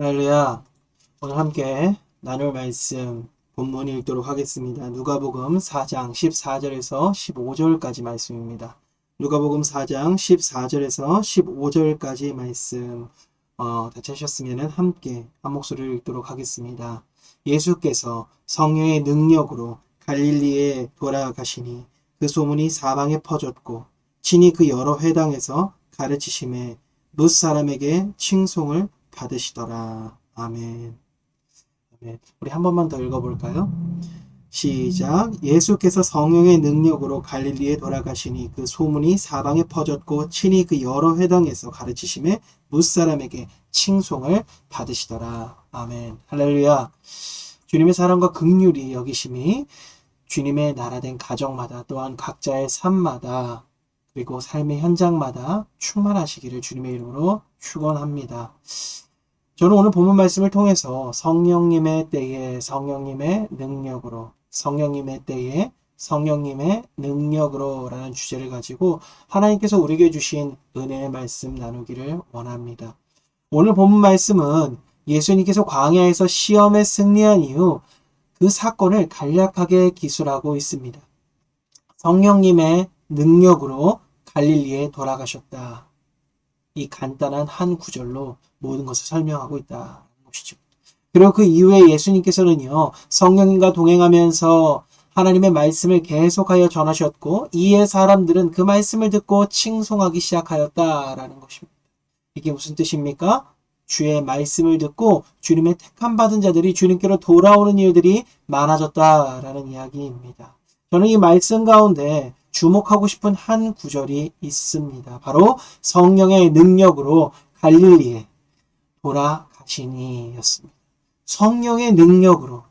할렐루야. 오늘 함께 나눌 말씀 본문 읽도록 하겠습니다. 누가복음 4장 14절에서 15절까지 말씀입니다. 누가복음 4장 14절에서 15절까지 말씀 다 찾으셨으면 함께 한 목소리를 읽도록 하겠습니다. 예수께서 성령의 능력으로 갈릴리에 돌아가시니 그 소문이 사방에 퍼졌고 친히 그 여러 회당에서 가르치심에 뭇 사람에게 칭송을 받으시더라. 아멘. 아멘. 우리 한 번만 더 읽어볼까요? 시작. 예수께서 성령의 능력으로 갈릴리에 돌아가시니 그 소문이 사방에 퍼졌고 친히 그 여러 회당에서 가르치심에 뭇사람에게 칭송을 받으시더라. 아멘. 할렐루야. 주님의 사랑과 긍휼이 여기심이 주님의 나라된 가정마다 또한 각자의 삶마다 그리고 삶의 현장마다 충만하시기를 주님의 이름으로 축원합니다. 저는 오늘 본문 말씀을 통해서 성령님의 때에 성령님의 능력으로 성령님의 때에 성령님의 능력으로 라는 주제를 가지고 하나님께서 우리에게 주신 은혜의 말씀 나누기를 원합니다. 오늘 본문 말씀은 예수님께서 광야에서 시험에 승리한 이후 그 사건을 간략하게 기술하고 있습니다. 성령님의 능력으로 갈릴리에 돌아가셨다. 이 간단한 한 구절로 모든 것을 설명하고 있다는 것이죠. 그리고 그 이후에 예수님께서는요, 성령님과 동행하면서 하나님의 말씀을 계속하여 전하셨고 이에 사람들은 그 말씀을 듣고 칭송하기 시작하였다라는 것입니다. 이게 무슨 뜻입니까? 주의 말씀을 듣고 주님의 택함 받은 자들이 주님께로 돌아오는 일들이 많아졌다라는 이야기입니다. 저는 이 말씀 가운데 주목하고 싶은 한 구절이 있습니다. 바로 성령의 능력으로 갈릴리에 돌아가시니 였습니다. 성령의 능력으로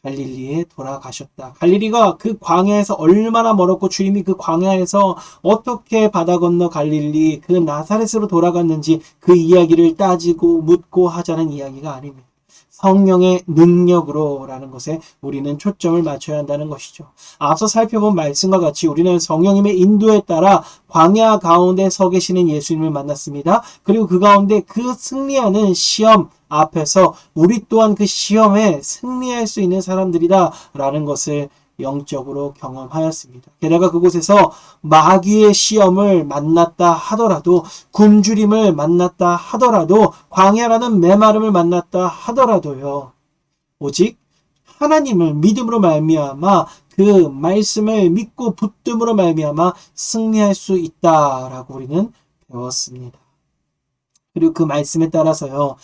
갈릴리에 돌아가셨다. 갈릴리가 그 광야에서 얼마나 멀었고 주님이 그 광야에서 어떻게 바다 건너 갈릴리 그 나사렛으로 돌아갔는지 그 이야기를 따지고 묻고 하자는 이야기가 아닙니다. 성령의 능력으로 라는 것에 우리는 초점을 맞춰야 한다는 것이죠. 앞서 살펴본 말씀과 같이 우리는 성령님의 인도에 따라 광야 가운데 서 계시는 예수님을 만났습니다. 그리고 그 가운데 그 승리하는 시험 앞에서 우리 또한 그 시험에 승리할 수 있는 사람들이다 라는 것을 영적으로 경험하였습니다. 게다가 그곳에서 마귀의 시험을 만났다 하더라도 굶주림을 만났다 하더라도 광야라는 메마름을 만났다 하더라도요. 오직 하나님을 믿음으로 말미암아 그 말씀을 믿고 붙듦으로 말미암아 승리할 수 있다라고 우리는 배웠습니다. 그리고 그 말씀에 따라서요.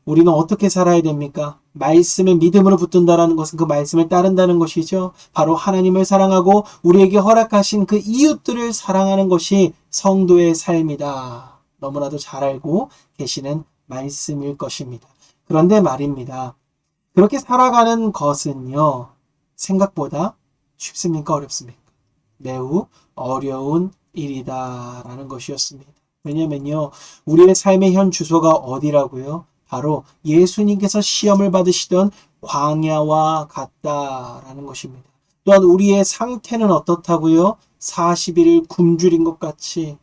우리는 어떻게 살아야 됩니까? 말씀을 믿음으로 붙든다는 것은 그 말씀을 따른다는 것이죠. 바로 하나님을 사랑하고 우리에게 허락하신 그 이웃들을 사랑하는 것이 성도의 삶이다. 너무나도 잘 알고 계시는 말씀일 것입니다. 그런데 말입니다. 그렇게 살아가는 것은요. 생각보다 쉽습니까? 어렵습니까? 매우 어려운 일이다라는 것이었습니다. 왜냐면요. 우리의 삶의 현 주소가 어디라고요? 바로 예수님께서 시험을 받으시던 광야와 같다라는 것입니다. 또한 우리의 상태는 어떻다고요? 40일을 굶주린 것 같이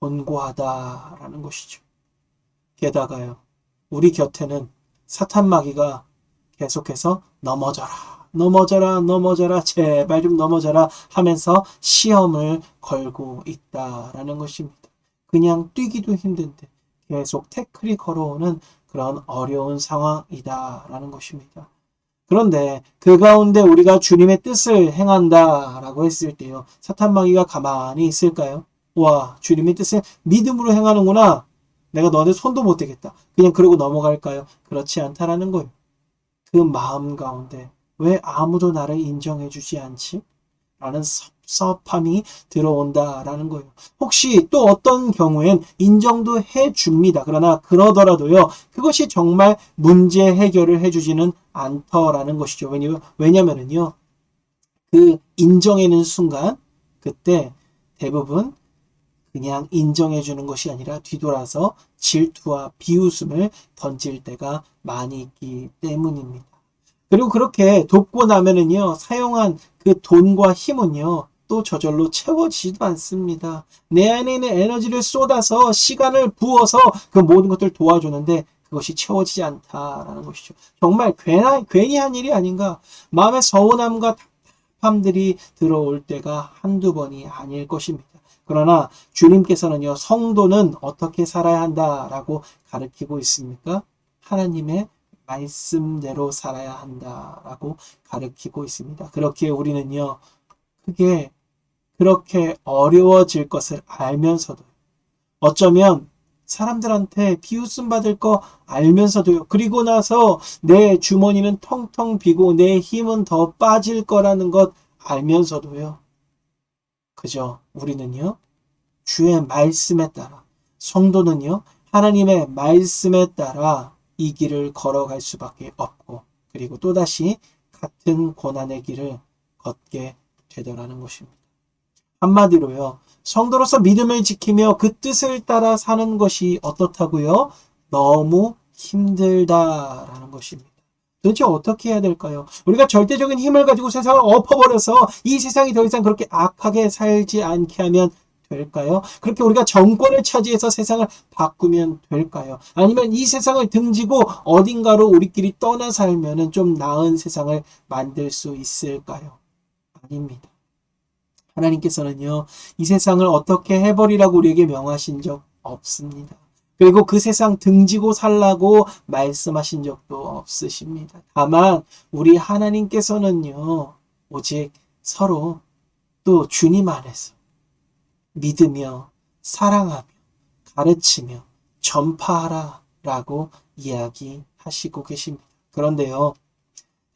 곤고하다라는 것이죠. 게다가요. 우리 곁에는 사탄 마귀가 계속해서 넘어져라 제발 좀 넘어져라 하면서 시험을 걸고 있다라는 것입니다. 그냥 뛰기도 힘든데 계속 태클이 걸어오는 그런 어려운 상황이다라는 것입니다. 그런데 그 가운데 우리가 주님의 뜻을 행한다라고 했을 때요. 사탄 마귀가 가만히 있을까요? 와, 주님의 뜻을 믿음으로 행하는구나. 내가 너네 손도 못 대겠다. 그냥 그러고 넘어갈까요? 그렇지 않다라는 거예요. 그 마음 가운데 왜 아무도 나를 인정해주지 않지? 라는 섭섭함이 들어온다라는 거예요. 혹시 또 어떤 경우엔 인정도 해줍니다. 그러나 그러더라도요. 그것이 정말 문제 해결을 해주지는 않더라는 것이죠. 왜냐면은요. 그 인정해는 순간 그때 대부분 그냥 인정해주는 것이 아니라 뒤돌아서 질투와 비웃음을 던질 때가 많이 있기 때문입니다. 그리고 그렇게 돕고 나면은요, 사용한 그 돈과 힘은요, 또 저절로 채워지지도 않습니다. 내 안에 있는 에너지를 쏟아서 시간을 부어서 그 모든 것들 도와주는데 그것이 채워지지 않다라는 것이죠. 정말 괜히 한 일이 아닌가. 마음의 서운함과 답답함들이 들어올 때가 한두 번이 아닐 것입니다. 그러나 주님께서는요, 성도는 어떻게 살아야 한다라고 가르치고 있습니까? 하나님의 말씀대로 살아야 한다라고 가르치고 있습니다. 그렇게 우리는요, 그게 그렇게 어려워질 것을 알면서도 어쩌면 사람들한테 비웃음 받을 거 알면서도요. 그리고 나서 내 주머니는 텅텅 비고 내 힘은 더 빠질 거라는 것 알면서도요. 그저 우리는요. 주의 말씀에 따라 성도는요. 하나님의 말씀에 따라 이 길을 걸어갈 수밖에 없고 그리고 또다시 같은 고난의 길을 걷게 되더라는 것입니다. 한마디로요. 성도로서 믿음을 지키며 그 뜻을 따라 사는 것이 어떻다고요? 너무 힘들다라는 것입니다. 도대체 어떻게 해야 될까요? 우리가 절대적인 힘을 가지고 세상을 엎어버려서 이 세상이 더 이상 그렇게 악하게 살지 않게 하면 될까요? 그렇게 우리가 정권을 차지해서 세상을 바꾸면 될까요? 아니면 이 세상을 등지고 어딘가로 우리끼리 떠나 살면은 좀 나은 세상을 만들 수 있을까요? 아닙니다. 하나님께서는요, 이 세상을 어떻게 해버리라고 우리에게 명하신 적 없습니다. 그리고 그 세상 등지고 살라고 말씀하신 적도 없으십니다. 다만 우리 하나님께서는요, 오직 서로 또 주님 안에서 믿으며 사랑하며 가르치며 전파하라 라고 이야기하시고 계십니다. 그런데요,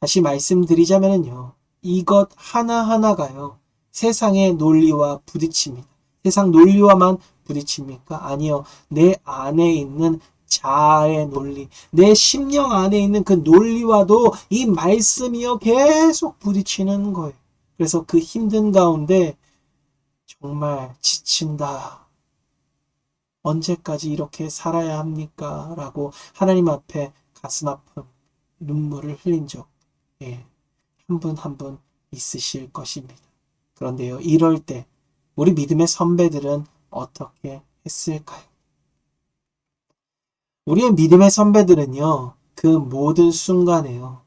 다시 말씀드리자면요, 이것 하나하나가요, 세상의 논리와 부딪힙니다. 세상 논리와만 부딪힙니까? 아니요. 내 안에 있는 자아의 논리, 내 심령 안에 있는 그 논리와도 이 말씀이요 계속 부딪히는 거예요. 그래서 그 힘든 가운데 정말 지친다. 언제까지 이렇게 살아야 합니까? 라고 하나님 앞에 가슴 아픈 눈물을 흘린 적, 한 분 한 분 있으실 것입니다. 그런데요, 이럴 때 우리 믿음의 선배들은 어떻게 했을까요? 우리의 믿음의 선배들은요, 그 모든 순간에요,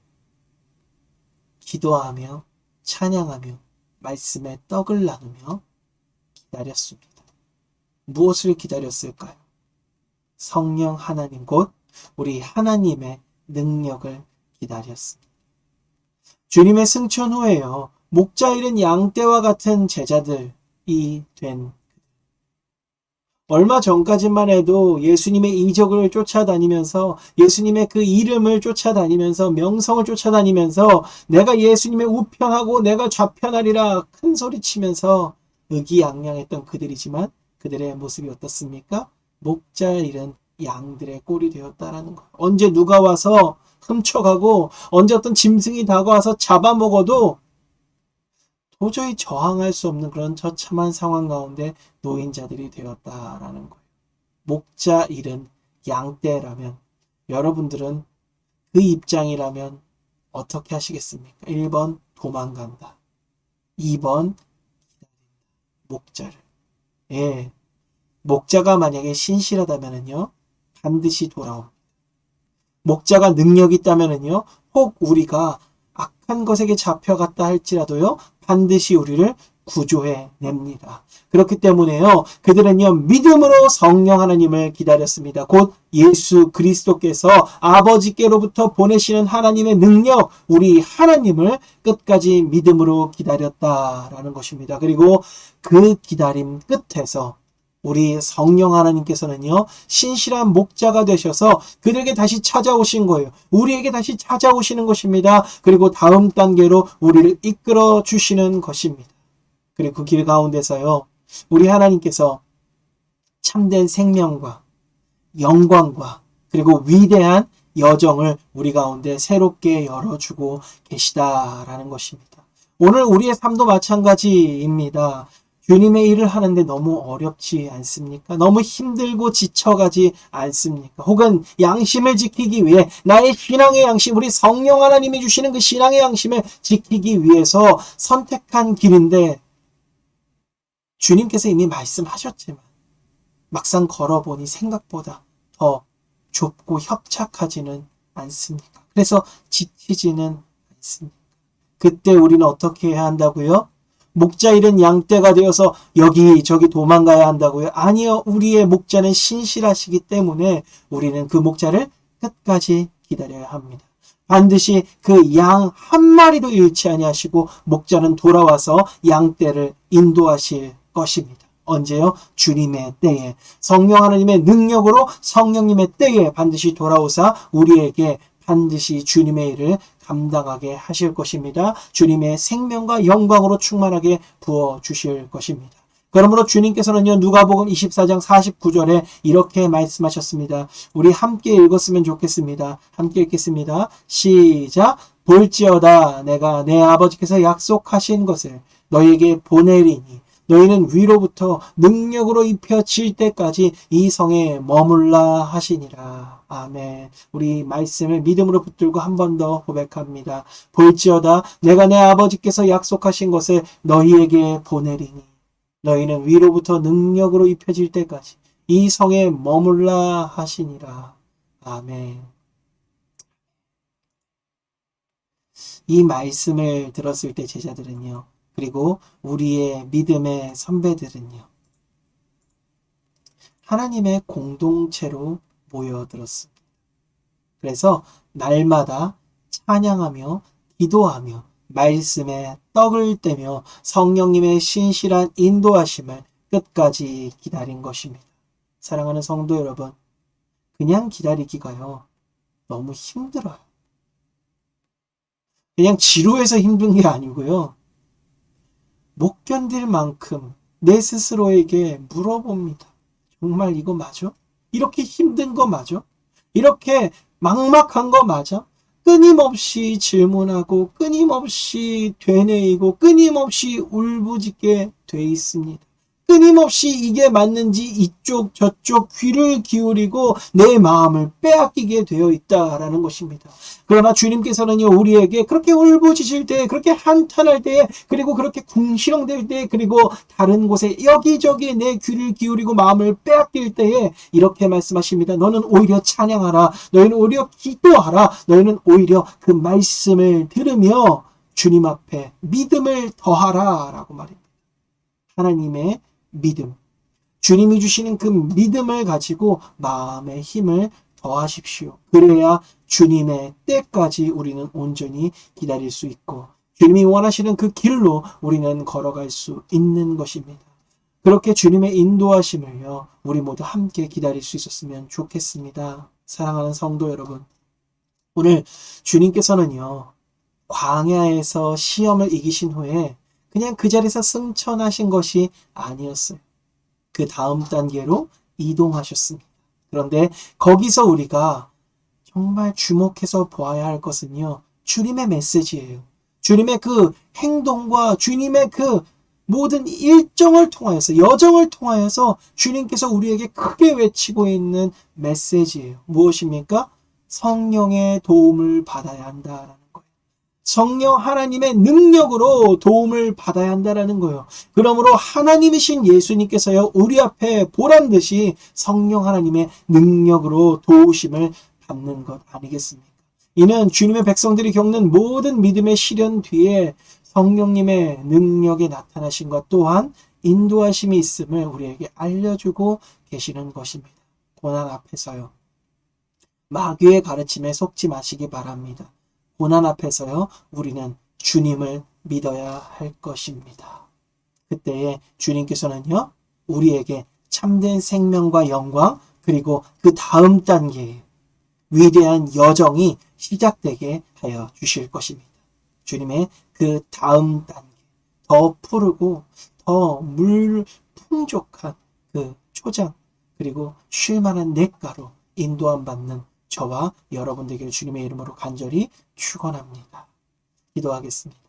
기도하며 찬양하며 말씀에 떡을 나누며 기다렸습니다. 무엇을 기다렸을까요? 성령 하나님 곧 우리 하나님의 능력을 기다렸습니다. 주님의 승천 후에요, 목자 잃은 양떼와 같은 제자들이 된 얼마 전까지만 해도 예수님의 이적을 쫓아다니면서 예수님의 그 이름을 쫓아다니면서 명성을 쫓아다니면서 내가 예수님의 우편하고 내가 좌편하리라 큰 소리치면서 의기양양했던 그들이지만 그들의 모습이 어떻습니까? 목자 잃은 양들의 꼴이 되었다라는 거예요. 언제 누가 와서 훔쳐가고 언제 어떤 짐승이 다가와서 잡아먹어도 도저히 저항할 수 없는 그런 처참한 상황 가운데 놓인 자들이 되었다라는 거예요. 목자 잃은 양떼라면 여러분들은 그 입장이라면 어떻게 하시겠습니까? 1번 도망간다. 2번 목자를. 목자가 만약에 신실하다면요, 반드시 돌아옵니다. 목자가 능력이 있다면요, 혹 우리가 악한 것에게 잡혀갔다 할지라도요, 반드시 우리를 구조해 냅니다. 그렇기 때문에요, 그들은요, 믿음으로 성령 하나님을 기다렸습니다. 곧 예수 그리스도께서 아버지께로부터 보내시는 하나님의 능력, 우리 하나님을 끝까지 믿음으로 기다렸다라는 것입니다. 그리고 그 기다림 끝에서 우리 성령 하나님께서는요, 신실한 목자가 되셔서 그들에게 다시 찾아오신 거예요. 우리에게 다시 찾아오시는 것입니다. 그리고 다음 단계로 우리를 이끌어 주시는 것입니다. 그리고 그 길 가운데서요, 우리 하나님께서 참된 생명과 영광과 그리고 위대한 여정을 우리 가운데 새롭게 열어주고 계시다라는 것입니다. 오늘 우리의 삶도 마찬가지입니다. 주님의 일을 하는데 너무 어렵지 않습니까? 너무 힘들고 지쳐가지 않습니까? 혹은 양심을 지키기 위해 나의 신앙의 양심, 우리 성령 하나님이 주시는 그 신앙의 양심을 지키기 위해서 선택한 길인데 주님께서 이미 말씀하셨지만 막상 걸어보니 생각보다 더 좁고 협착하지는 않습니까? 그래서 지치지는 않습니까? 그때 우리는 어떻게 해야 한다고요? 목자 잃은 양떼가 되어서 여기저기 도망가야 한다고요? 아니요. 우리의 목자는 신실하시기 때문에 우리는 그 목자를 끝까지 기다려야 합니다. 반드시 그 양 한 마리도 잃지 아니하시고 목자는 돌아와서 양떼를 인도하실 것입니다. 언제요? 주님의 때에, 성령 하나님의 능력으로 성령님의 때에 반드시 돌아오사 우리에게 반드시 주님의 일을 감당하게 하실 것입니다. 주님의 생명과 영광으로 충만하게 부어주실 것입니다. 그러므로 주님께서는요, 누가복음 24장 49절에 이렇게 말씀하셨습니다. 우리 함께 읽었으면 좋겠습니다. 함께 읽겠습니다. 시작. 볼지어다 내가 내 아버지께서 약속하신 것을 너희에게 보내리니 너희는 위로부터 능력으로 입혀질 때까지 이 성에 머물라 하시니라. 아멘. 우리 말씀을 믿음으로 붙들고 한 번 더 고백합니다. 볼지어다 내가 내 아버지께서 약속하신 것을 너희에게 보내리니 너희는 위로부터 능력으로 입혀질 때까지 이 성에 머물라 하시니라. 아멘. 이 말씀을 들었을 때 제자들은요, 그리고 우리의 믿음의 선배들은요, 하나님의 공동체로 모여들었습니다. 그래서 날마다 찬양하며 기도하며 말씀에 떡을 떼며 성령님의 신실한 인도하심을 끝까지 기다린 것입니다. 사랑하는 성도 여러분, 그냥 기다리기가요, 너무 힘들어요. 그냥 지루해서 힘든 게 아니고요, 못 견딜 만큼 내 스스로에게 물어봅니다. 정말 이거 맞아? 이렇게 힘든 거 맞아? 이렇게 막막한 거 맞아? 끊임없이 질문하고 끊임없이 되뇌이고 끊임없이 울부짖게 돼 있습니다. 끊임없이 이게 맞는지 이쪽 저쪽 귀를 기울이고 내 마음을 빼앗기게 되어 있다라는 것입니다. 그러나 주님께서는요, 우리에게 그렇게 울부짖을 때, 그렇게 한탄할 때, 그리고 그렇게 궁시렁댈 때, 그리고 다른 곳에 여기저기 내 귀를 기울이고 마음을 빼앗길 때에 이렇게 말씀하십니다. 너는 오히려 찬양하라. 너희는 오히려 기도하라. 너희는 오히려 그 말씀을 들으며 주님 앞에 믿음을 더하라 라고 말입니다. 하나님의 믿음, 주님이 주시는 그 믿음을 가지고 마음의 힘을 더하십시오. 그래야 주님의 때까지 우리는 온전히 기다릴 수 있고 주님이 원하시는 그 길로 우리는 걸어갈 수 있는 것입니다. 그렇게 주님의 인도하심을요, 우리 모두 함께 기다릴 수 있었으면 좋겠습니다. 사랑하는 성도 여러분, 오늘 주님께서는요, 광야에서 시험을 이기신 후에 그냥 그 자리에서 승천하신 것이 아니었어요. 그 다음 단계로 이동하셨습니다. 그런데 거기서 우리가 정말 주목해서 보아야 할 것은요, 주님의 메시지예요. 주님의 그 행동과 주님의 그 모든 일정을 통하여서, 여정을 통하여서 주님께서 우리에게 크게 외치고 있는 메시지예요. 무엇입니까? 성령의 도움을 받아야 한다라는 거예요. 성령 하나님의 능력으로 도움을 받아야 한다라는 거예요. 그러므로 하나님이신 예수님께서요, 우리 앞에 보란 듯이 성령 하나님의 능력으로 도우심을 받는 것 아니겠습니까? 이는 주님의 백성들이 겪는 모든 믿음의 시련 뒤에 성령님의 능력이 나타나신 것 또한 인도하심이 있음을 우리에게 알려주고 계시는 것입니다. 고난 앞에서요, 마귀의 가르침에 속지 마시기 바랍니다. 고난 앞에서요, 우리는 주님을 믿어야 할 것입니다. 그때에 주님께서는요, 우리에게 참된 생명과 영광, 그리고 그 다음 단계의 위대한 여정이 시작되게 하여 주실 것입니다. 주님의 그 다음 단계, 더 푸르고 더 물 풍족한 그 초장, 그리고 쉴만한 냇가로 인도함 받는 저와 여러분들에게 주님의 이름으로 간절히 축원합니다. 기도하겠습니다.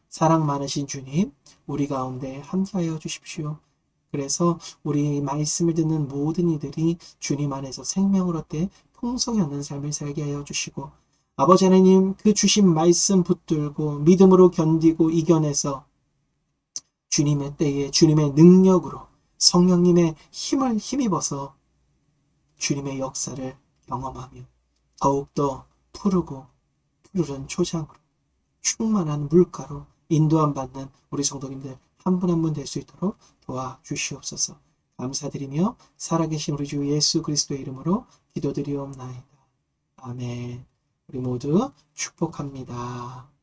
사랑 많으신 주님, 우리 가운데 함께하여 주십시오. 그래서 우리 말씀을 듣는 모든 이들이 주님 안에서 생명을 얻되 풍성히 얻는 삶을 살게 하여 주시고, 아버지 하나님, 그 주신 말씀 붙들고 믿음으로 견디고 이겨내서 주님의 때에 주님의 능력으로 성령님의 힘을 힘입어서 주님의 역사를 경험하며 더욱더 푸르고 푸르른 초장으로 충만한 물가로 인도함 받는 우리 성도님들 한 분 한 분 될 수 있도록 도와주시옵소서. 감사드리며 살아계신 우리 주 예수 그리스도의 이름으로 기도드리옵나이다. 아멘. 우리 모두 축복합니다.